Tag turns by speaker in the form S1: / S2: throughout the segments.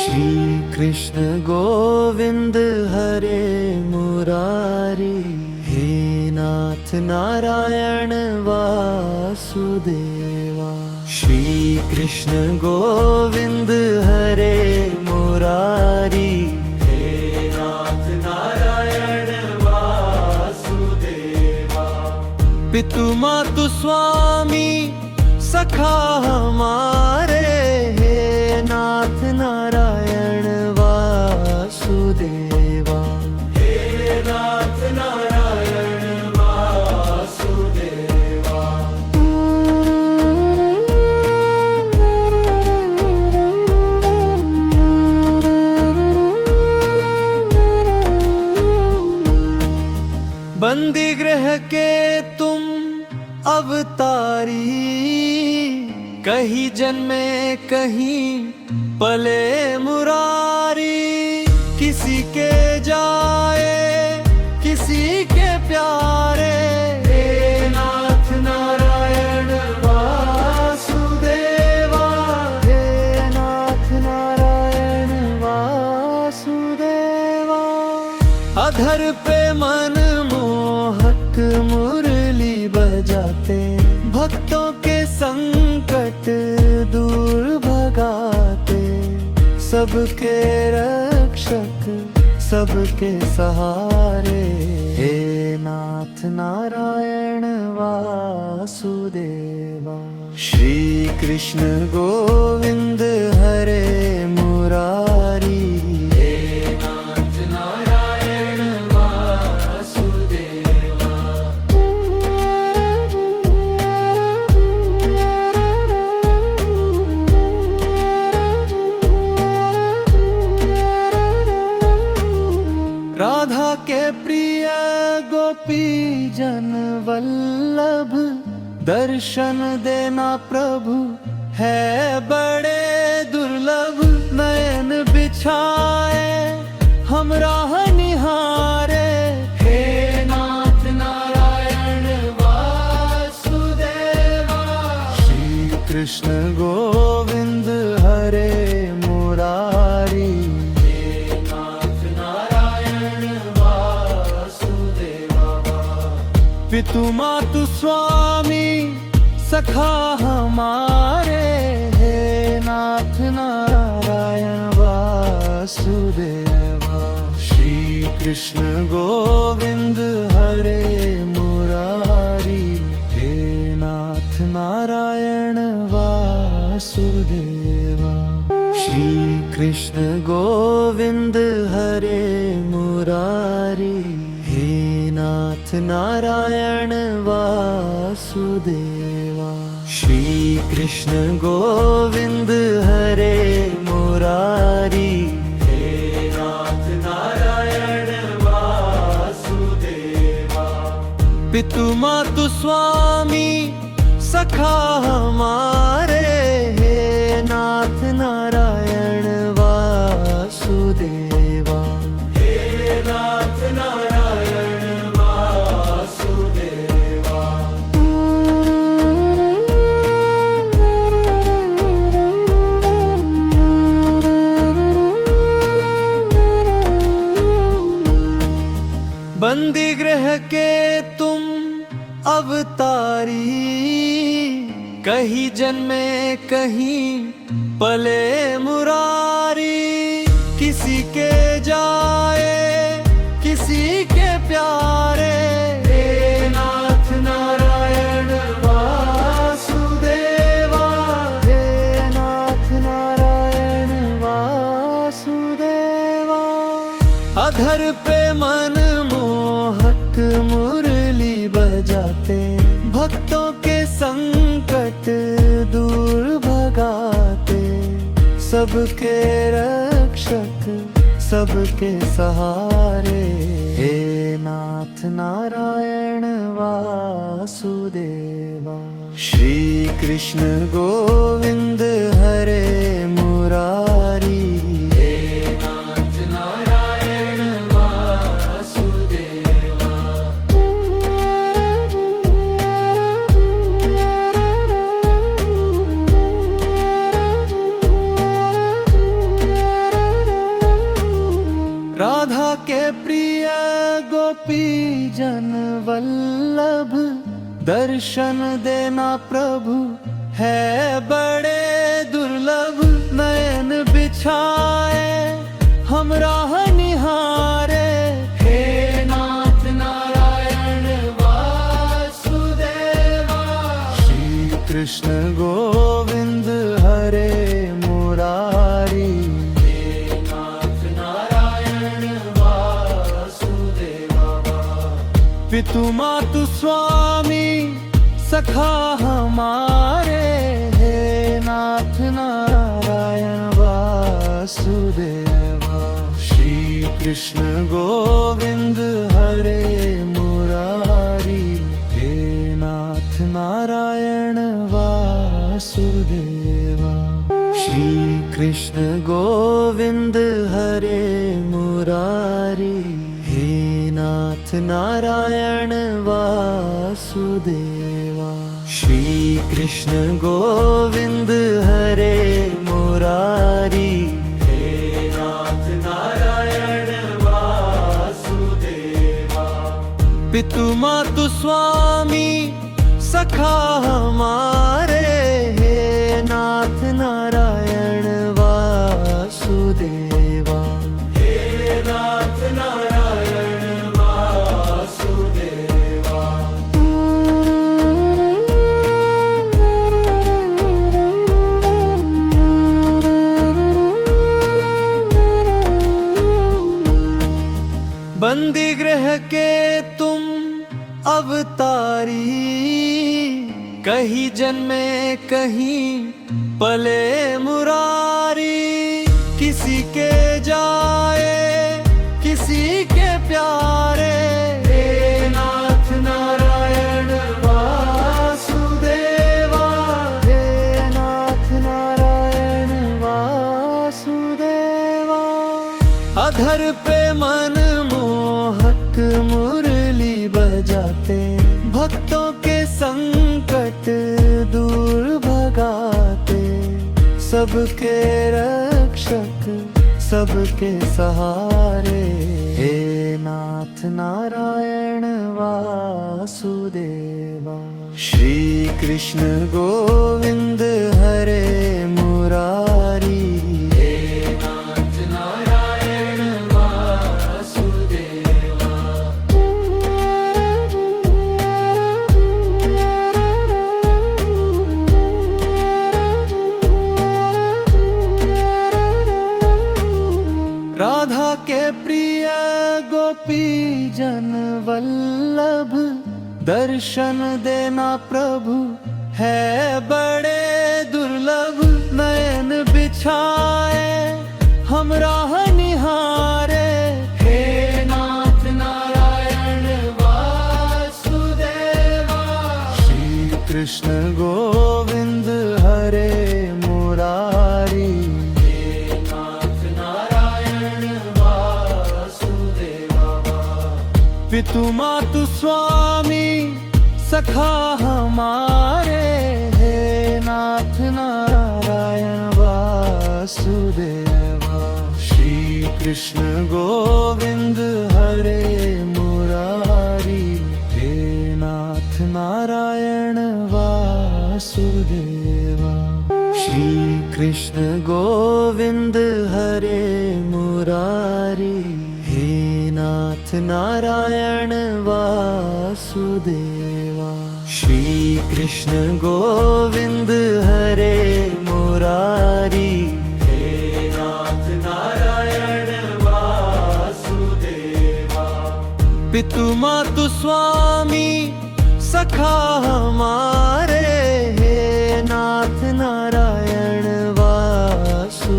S1: श्री कृष्ण गोविंद हरे मुरारी, हे नाथ नारायण वासुदेवा। श्री कृष्ण गोविंद हरे मुरारी, हे नाथ नारायण वासुदेवा। पितु मातु स्वामी सखा हमारे, हे नाथ नारायण वासुदेवा। हे नाथ नारायण वासुदेवा। बंदी गृह के तुम अवतारी, कहीं जन्मे कहीं पले मुरारी। किसी के जाए किसी के प्यारे, हे नाथ नारायण वासुदेवा। हे नाथ नारायण वासुदेवा। अधर पे मन मोहक मुरली बजाते, भक्तों के संकट दूर भगाते। सबके रक्षक सबके सहारे, हे नाथ नारायण वासुदेवा। श्री कृष्ण गोविंद हरे मुरारी, हे नाथ नारायण वासुदेवा। राधा के प्रिय गोपी जन वल्लभ, दर्शन देना प्रभु है बड़े दुर्लभ। नयन बिछाए हम राह निहारे, हे नाथ नारायण वासुदेवा। श्री कृष्ण गोविंद हरे मुरारी, पितु मातु स्वामी सखा हमारे, हे नाथ नारायण वासुदेवा। श्री कृष्ण गोविंद हरे मुरारी, हे नाथ नारायण वासुदेवा। श्री कृष्ण गोविंद हरे मुरारी, हे नाथ नारायण वासुदेवा। श्री कृष्ण गोविंद हरे मुरारी, हे नाथ नारायण वासुदेवा। पितु मातु स्वामी सखा हमारे, हे नाथ नारायण वासुदेवा। हे नाथ नारायण वासुदेवा। बंदी गृह के तुम अवतारी, कहीं जन्मे कहीं पले मुरारी। किसी के जाए किसी के प्यारे, हे नाथ नारायण वासुदेवा। हे नाथ नारायण वासुदेवा। अधर पे मन मोहक मुरली बजाते, भक्तों के संकट दूर भगाते। सबके रक्षक सबके सहारे, हे नाथ नारायण वासुदेवा। श्री कृष्ण गोविंद हरे मुरारी, हे नाथ नारायण वासुदेवा। जन वल्लभ, दर्शन देना प्रभु है बड़े दुर्लभ। नयन बिछाए हम राह निहारे, हे नाथ नारायण वासुदेवा। श्री कृष्ण गोविंद हरे मुरारी, हे नाथ नारायण वासुदेवा। पितु मातु स्वामी सखा हमारे, हे नाथ नारायण वासुदेवा। श्री कृष्ण गोविंद हरे मुरारी, हे नाथ नारायण वासुदेवा। श्री कृष्ण गोविंद हरे मुरारी, हे नाथ नारायण वासुदेवा। श्री कृष्ण गोविंद हरे मुरारी, हे नाथ नारायण वासुदेवा। पितु मातु स्वामी सखा हमारे, हे नाथ नारायण वासुदेवा। हे नाथ नारायण वासुदेवा। बंदी गृह के तुम अवतारी, कहीं जन्मे कहीं पले मुरारी। किसी के जाए किसी के प्यारे, हे नाथ नारायण वासुदेवा। हे नाथ नारायण वासुदेवा। अधर पे मन मोहक मुरली बजाते, भक्तों के संकट दूर भगाते। सबके रक्षक सबके सहारे, हे नाथ नारायण वासुदेवा। श्री कृष्ण गोविंद हरे मुरारी, हे नाथ नारायण वासुदेवा। राधा के प्रिय गोपी जन वल्लभ, दर्शन देना प्रभु है बड़े दुर्लभ। नयन बिछाए हम राह निहारे, हे नाथ नारायण वासुदेवा। श्री कृष्ण गोविंद हरे मुरारी, पितु मातु स्वामी सखा हमारे, हे नाथ नारायण वासुदेवा। श्री कृष्ण गोविंद हरे मुरारी, हे नाथ नारायण वासुदेवा। श्री कृष्ण गोविंद हरे मुरारी, हे नाथ नारायण वासुदेवा। श्री कृष्ण गोविंद हरे मुरारी, हे नाथ नारायण वासुदेवा। पितु मातु स्वामी सखा हमारे, हे नाथ नारायण वासुदेवा।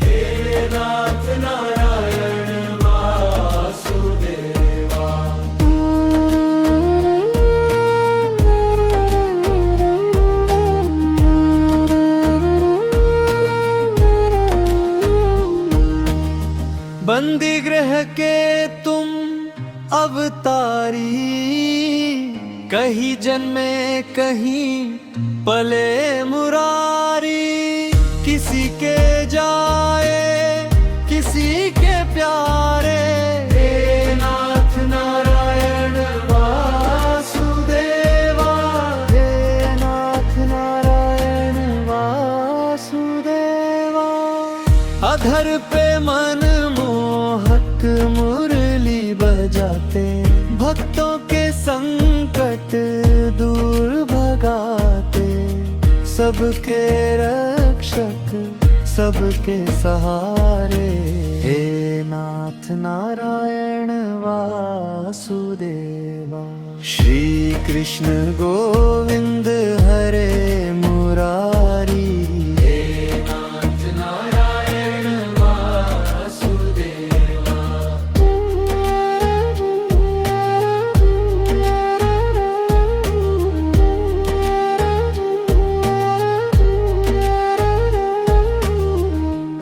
S1: हे नाथ नारायण वासुदेवा। बंदी गृह के तुम अवतारी, कहीं जन्मे कहीं पले मुरारी। किसी के जाए किसी के प्यारे, हे नाथ नारायण अधर पे मन मोहक मुरली बजाते, भक्तों के संकट दूर भगाते, सबके रक्षक सबके सहारे, हे नाथ नारायण वासुदेवा। श्री कृष्ण गोविंद हरे मुरारी, हे नाथ नारायण वासुदेवा।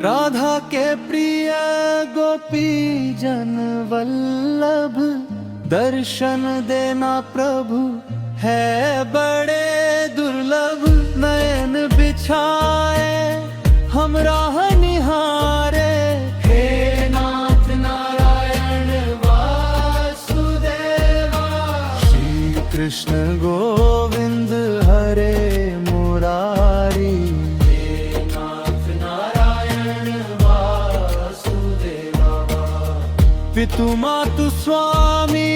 S1: राधा के प्रिय गोपी जन वल्लभ, दर्शन देना प्रभु है बड़े दुर्लभ। नयन बिछाए हम राह निहारे, हे नाथ नारायण वासुदेवा। श्री कृष्ण गोविंद हरे मुरारी, हे नाथ नारायण वासुदेवा। पितु मातु स्वामी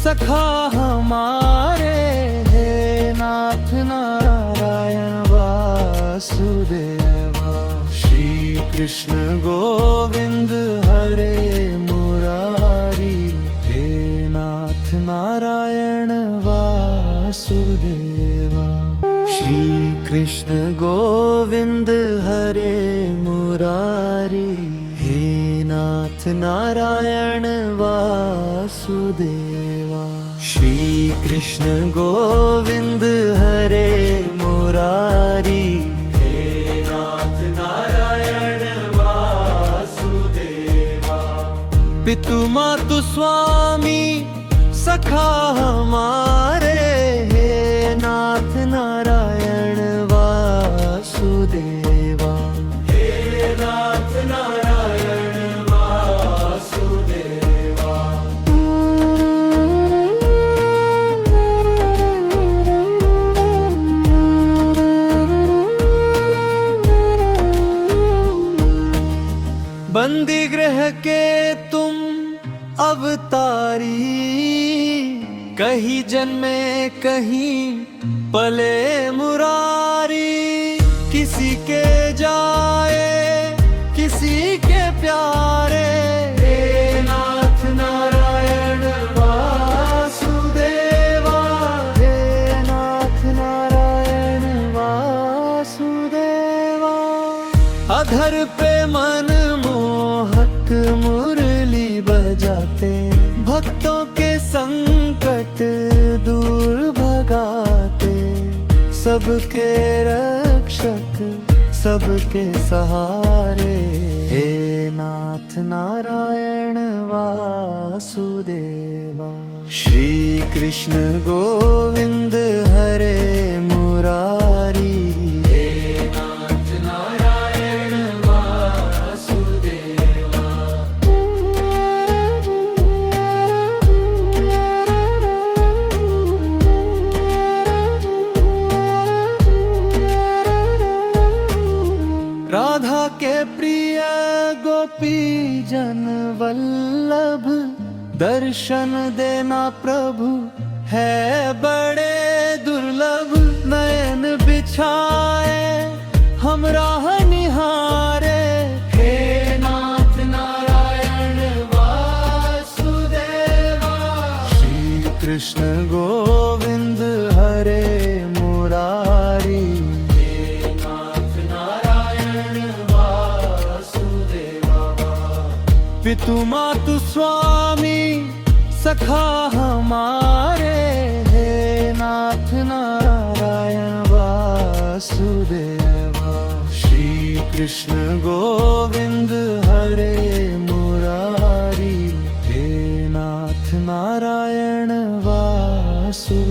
S1: सखा हमारे, हे नाथ नारायण वासुदेवा। श्री कृष्ण गोविंद हरे मुरारी, हे नाथ नारायण वासुदेवा। श्री कृष्ण गोविंद हरे मुरारी, हे नाथ नारायण वासुदेवा। श्री कृष्ण गोविंद हरे मुरारी, हे नाथ नारायण वासुदेवा। पितु मातु स्वामी सखा हमारे, हे नाथ नारायण वासुदेवा। हे नाथ नारायण वासुदेवा। बंदी गृह के तुम अवतारी, कहीं जन्मे कहीं पले मुरारी। किसी के जाए किसी के प्यारे, हे नाथ नारायण वासुदेवा। हे नाथ नारायण वासुदेवा। अधर पे मन मोहक मुरली बजाते, भक्तों के संकट दूर भगाते, सबके रक्षक सबके सहारे, हे नाथ नारायण वासुदेवा। श्री कृष्ण गोविंद हरे मुरारी, हे नाथ नारायण वासुदेवा। राधा के प्रिय गोपी जन वल्लभ, दर्शन देना प्रभु है बड़े दुर्लभ। नयन बिछाए हम राह निहारे, हे नाथ नारायण वासुदेवा। श्री कृष्ण गोविंद हरे मुरारी, पितु मातु स्वामी सखा हमारे, हे नाथ नारायण वासुदेवा। श्री कृष्ण गोविंद हरे मुरारी, हे नाथ नारायण वासुदेवा।